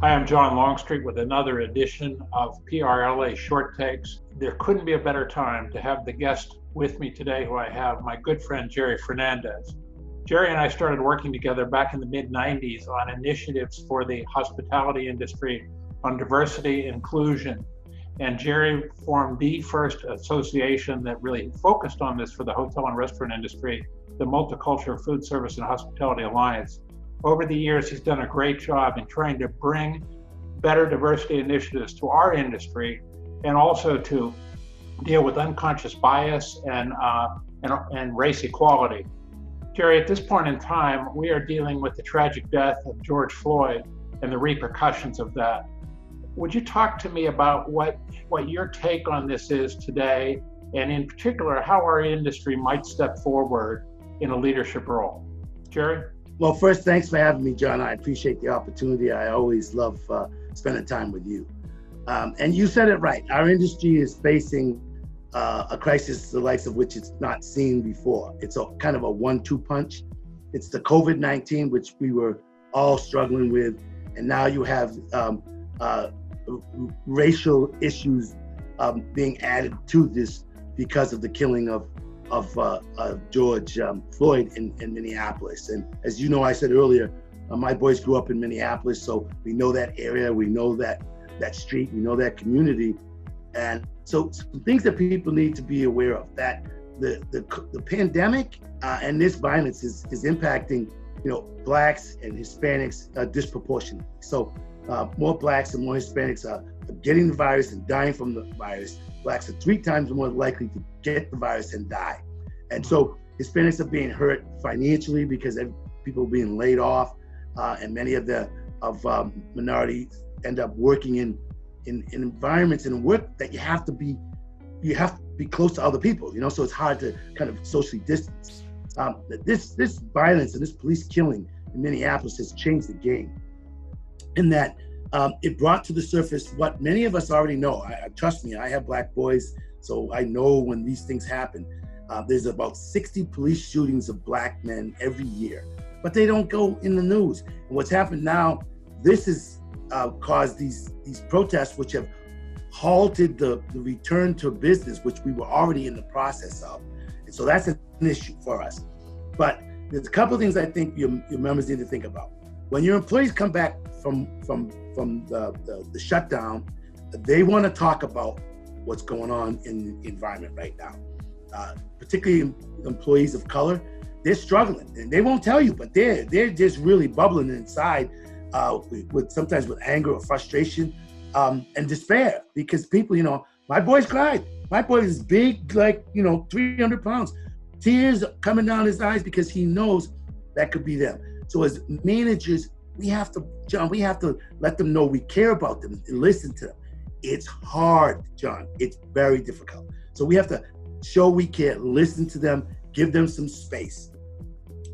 Hi, I'm John Longstreet with another edition of PRLA Short Takes. There couldn't be a better time to have the guest with me today who I have, my good friend Gerry Fernandez. Gerry and I started working together back in the mid-90s on initiatives for the hospitality industry on diversity inclusion. And Gerry formed the first association that really focused on this for the hotel and restaurant industry, the Multicultural Foodservice and Hospitality Alliance. Over the years, he's done a great job in trying to bring better diversity initiatives to our industry and also to deal with unconscious bias and race equality. Gerry, at this point in time, we are dealing with the tragic death of George Floyd and the repercussions of that. Would you talk to me about what your take on this is today, and in particular, how our industry might step forward in a leadership role? Gerry? Well, first, thanks for having me, John. I appreciate the opportunity. I always love spending time with you. And you said it right. Our industry is facing a crisis the likes of which it's not seen before. It's a kind of a 1-2 punch. It's the COVID-19, which we were all struggling with. And now you have racial issues being added to this because of the killing of George Floyd in Minneapolis. And as you know, I said earlier, my boys grew up in Minneapolis, so we know that area, we know that street, we know that community. And so some things that people need to be aware of, that the pandemic and this violence is impacting, Blacks and Hispanics disproportionately. So more Blacks and more Hispanics are getting the virus and dying from the virus. Blacks are 3 times more likely to get the virus and die. And so Hispanics are being hurt financially because people are being laid off, and many of minorities end up working in environments and work that you have to be close to other people, so it's hard to kind of socially distance. This violence and this police killing in Minneapolis has changed the game, in that it brought to the surface what many of us already know. Trust me, I have Black boys, so I know when these things happen. There's about 60 police shootings of Black men every year, but they don't go in the news. And what's happened now, this has caused these protests, which have halted the return to business, which we were already in the process of. And so that's an issue for us. But there's a couple of things I think your members need to think about. When your employees come back from the shutdown, they want to talk about what's going on in the environment right now. Particularly employees of color, they're struggling, and they won't tell you, but they're just really bubbling inside, sometimes with anger or frustration and despair, because people, my boy's cried. My boy is big, 300 pounds, tears coming down his eyes because he knows that could be them. So as managers, we have to let them know we care about them and listen to them. It's hard, John. It's very difficult. So we have to show we care, listen to them, give them some space,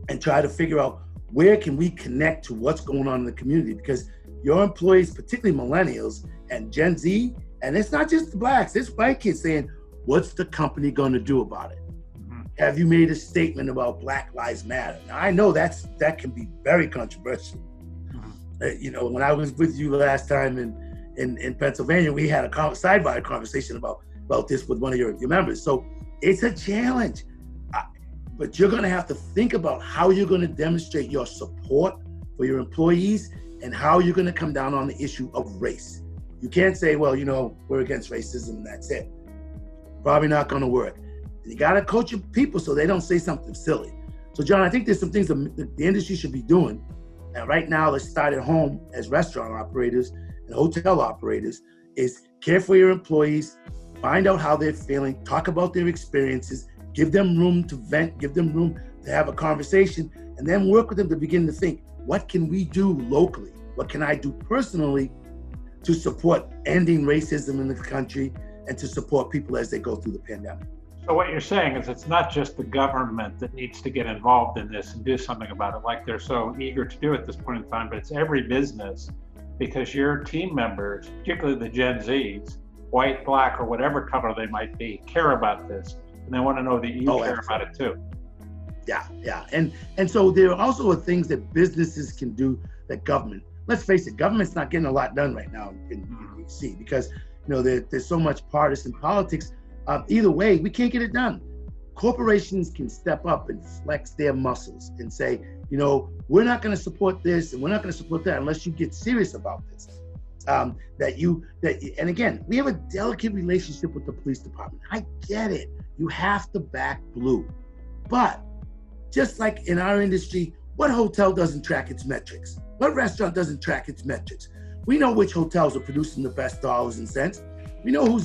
and try to figure out where can we connect to what's going on in the community, because your employees, particularly millennials and Gen Z, and it's not just the Blacks, it's white kids saying, what's the company going to do about it? Mm-hmm. Have you made a statement about Black Lives Matter? Now, I know that can be very controversial. Mm-hmm. When I was with you last time in Pennsylvania, we had a sidebar conversation about this with one of your members. So it's a challenge, but you're going to have to think about how you're going to demonstrate your support for your employees and how you're going to come down on the issue of race. You can't say, well, we're against racism and that's it. Probably not going to work. And you got to coach your people so they don't say something silly. So John, I think there's some things the industry should be doing. And right now, let's start at home as restaurant operators and hotel operators, is care for your employees, find out how they're feeling, talk about their experiences, give them room to vent, give them room to have a conversation, and then work with them to begin to think, what can we do locally? What can I do personally to support ending racism in the country and to support people as they go through the pandemic? So what you're saying is it's not just the government that needs to get involved in this and do something about it, like they're so eager to do at this point in time, but it's every business, because your team members, particularly the Gen Zs, white, Black, or whatever color they might be, care about this, and they want to know that you care about it too. Yeah. And so there are also things that businesses can do that government. let's face it, government's not getting a lot done right now in DC because there's so much partisan politics. Either way, we can't get it done. Corporations can step up and flex their muscles and say, we're not going to support this and we're not going to support that unless you get serious about this. And again, we have a delicate relationship with the police department. I get it. You have to back blue. But just like in our industry, what hotel doesn't track its metrics? What restaurant doesn't track its metrics? We know which hotels are producing the best dollars and cents. We know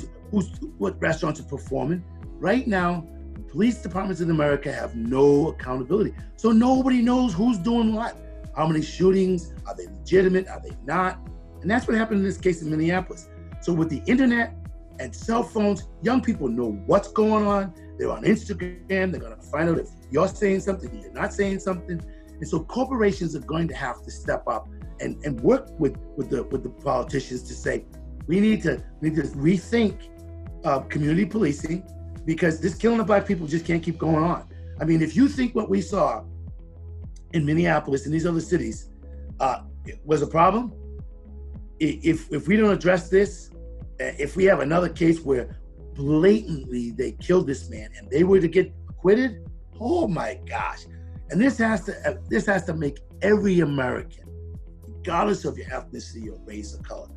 what restaurants are performing. Right now, police departments in America have no accountability. So nobody knows who's doing what. How many shootings? Are they legitimate? Are they not? And that's what happened in this case in Minneapolis. So with the internet and cell phones, young people know what's going on. They're on Instagram. They're going to find out if you're saying something, if you're not saying something. And so corporations are going to have to step up and work with the politicians to say, we need to rethink community policing, because this killing of Black people just can't keep going on. I mean, if you think what we saw in Minneapolis and these other cities was a problem, if we don't address this, if we have another case where blatantly they killed this man and they were to get acquitted, oh my gosh. And this has to make every American, regardless of your ethnicity or race or color,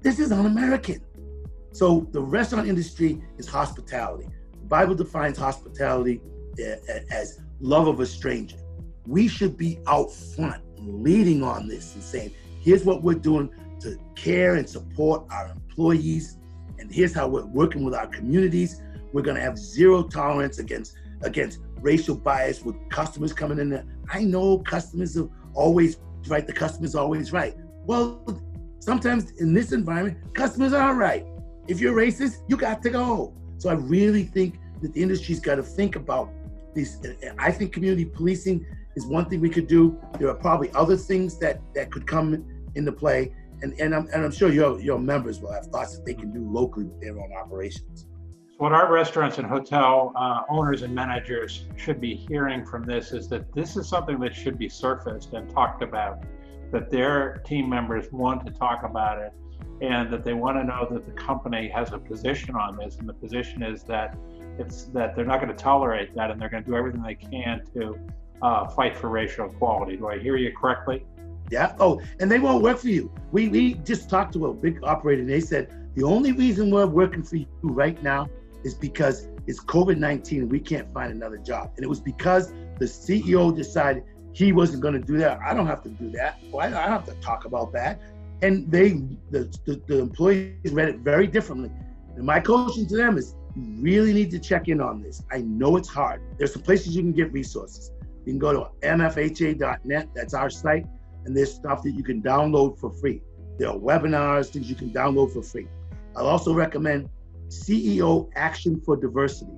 this is un-American. So the restaurant industry is hospitality. The Bible defines hospitality as love of a stranger. We should be out front leading on this and saying, here's what we're doing to care and support our employees, and here's how we're working with our communities. We're gonna have zero tolerance against racial bias with customers coming in there. I know customers are always right, the customer's always right. Well, sometimes in this environment, customers are right. If you're racist, you got to go. So I really think that the industry's got to think about these. I think community policing is one thing we could do. There are probably other things that could come into play, and I'm sure your members will have thoughts that they can do locally with their own operations. What our restaurants and hotel owners and managers should be hearing from this is that this is something that should be surfaced and talked about, that their team members want to talk about it, and that they want to know that the company has a position on this, and the position is that they're not going to tolerate that, and they're going to do everything they can to fight for racial equality. Do I hear you correctly? Yeah. Oh, and they won't work for you. We just talked to a big operator, and they said the only reason we're working for you right now is because it's COVID-19 and we can't find another job. And it was because the CEO decided he wasn't going to do that. I don't have to do that. Well, I don't have to talk about that. And the employees read it very differently. And my coaching to them is, you really need to check in on this. I know it's hard. There's some places you can get resources. You can go to mfha.net, that's our site, and there's stuff that you can download for free. There are webinars, things you can download for free. I'll also recommend CEO Action for Diversity.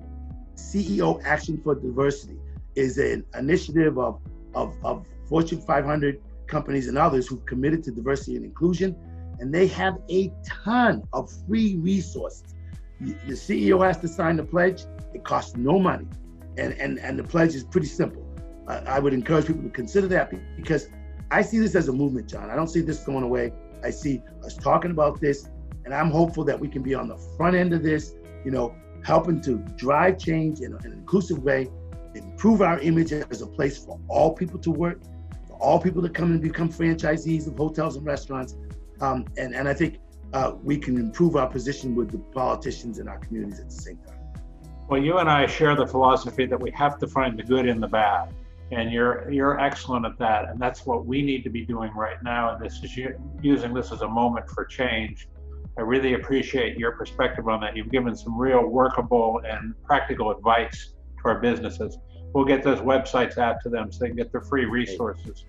CEO Action for Diversity is an initiative of Fortune 500 companies and others who've committed to diversity and inclusion, and they have a ton of free resources. The CEO has to sign the pledge. It costs no money, and the pledge is pretty simple. I would encourage people to consider that, because I see this as a movement, John. I don't see this going away. I see us talking about this, and I'm hopeful that we can be on the front end of this, helping to drive change in an inclusive way, improve our image as a place for all people to work, for all people to come and become franchisees of hotels and restaurants. And I think we can improve our position with the politicians in our communities at the same time. Well, you and I share the philosophy that we have to find the good in the bad. And you're excellent at that, and that's what we need to be doing right now. And this is using this as a moment for change. I really appreciate your perspective on that. You've given some real workable and practical advice to our businesses. We'll get those websites out to them so they can get their free resources.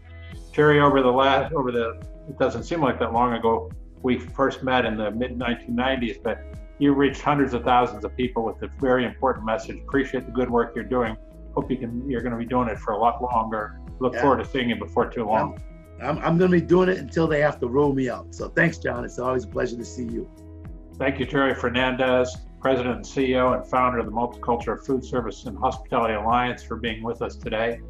Gerry, it doesn't seem like that long ago, we first met in the mid-1990s, but you reached hundreds of thousands of people with a very important message. Appreciate the good work you're doing. Hope you're going to be doing it for a lot longer. Look forward to seeing you before too long. I'm going to be doing it until they have to roll me out. So thanks, John. It's always a pleasure to see you. Thank you, Gerry Fernandez, President and CEO and founder of the Multicultural Foodservice and Hospitality Alliance, for being with us today.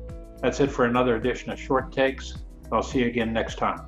That's it for another edition of Short Takes. I'll see you again next time.